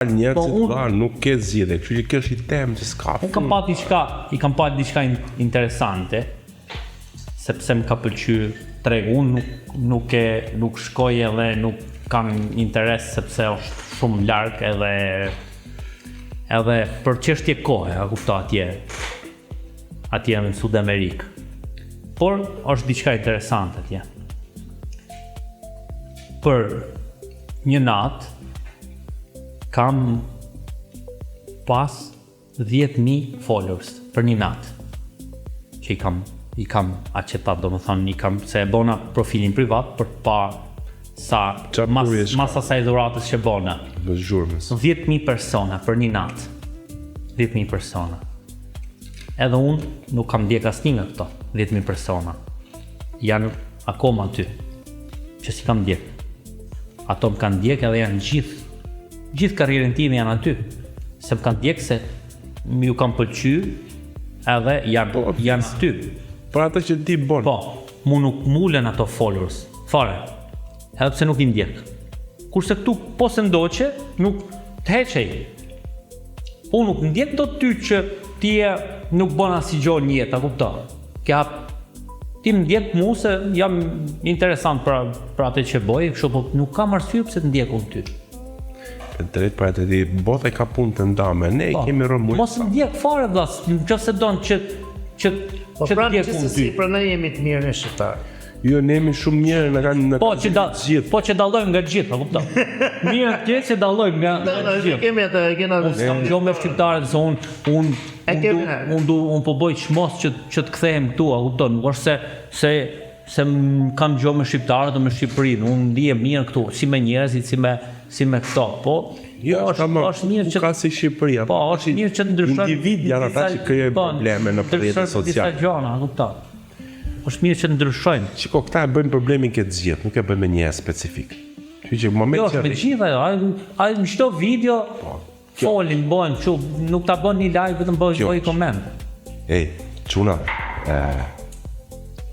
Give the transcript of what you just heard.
Njerëzit nuk ke zgjidhje, kështu që kjo është i temë që s'ka. Unë kam pa diçka interesante, sepse më ka pëlqyer tregu. Unë nuk shkoj edhe nuk kam interes sepse është shumë larg edhe për çështje kohe, a kupto atje në Sud Amerikë. Por është diçka interesante atje. Për një natë kam pas 10.000 followers për një natë që i kam aqetat, domethënë se e bona profilin privat për të parë mas asaj dhuratës që bona. 10.000 persona për një natë. 10.000 persona. Edhe unë nuk kam ndjek asnjë nga këto 10.000 persona. Janë akoma aty që si kam ndjek. Ato më kanë ndjek edhe janë gjithë karrierën time janë aty. Se më kanë ndjek se ju kam pëlqyer edhe janë aty. Për ata që ti bon. Po, mu nuk mulen ato followers, fare. Edhe pse nuk i ndjek. Kurse këtu po se ndoqe, nuk të heqej. Unë nuk ndjek do ty që ti nuk bën asnjë gjë në jetë, a kupton? Ti më ndjek mua se jam interesant për atë që bëj, kështu po nuk kam arsye pse të ndjek unë ty. Drejt për atë di, bota ka punë të ndame, ne kemi rëmuj. Mos ndjek fare vëlla, nëse don që të ndjek unë ty. Pra ne jemi të mirë në shqiptar. Jo, ne jemi shumë mirë në gjithë. Po që dallojmë nga gjithë, a kupton? Mirë atje që dallojmë nga gjithë. Kemi atë gjëna. Unë jam me shqiptarët se unë po bëj çmos që të kthehem këtu, a kupton? Nuk është se kam gjë me shqiptarët o me Shqipërinë. Unë ndihem mirë këtu, si me njerëzit, si me këto. Po, është mirë që ka si Shqipëria. Po, është mirë që të ndryshojmë. Individ janë ata që krijojnë probleme në rrjetet sociale. Disa gjëra, a kupton? Është mirë që të ndryshojmë. Shiko, këta e bëjnë problemin këtë zgjidh, nuk e bëjnë me një specifik. Kështu që moment që me gjitha, ai në çdo video folin, bën kështu, nuk ta bën një like, vetëm bëj koment. Ej, çuna.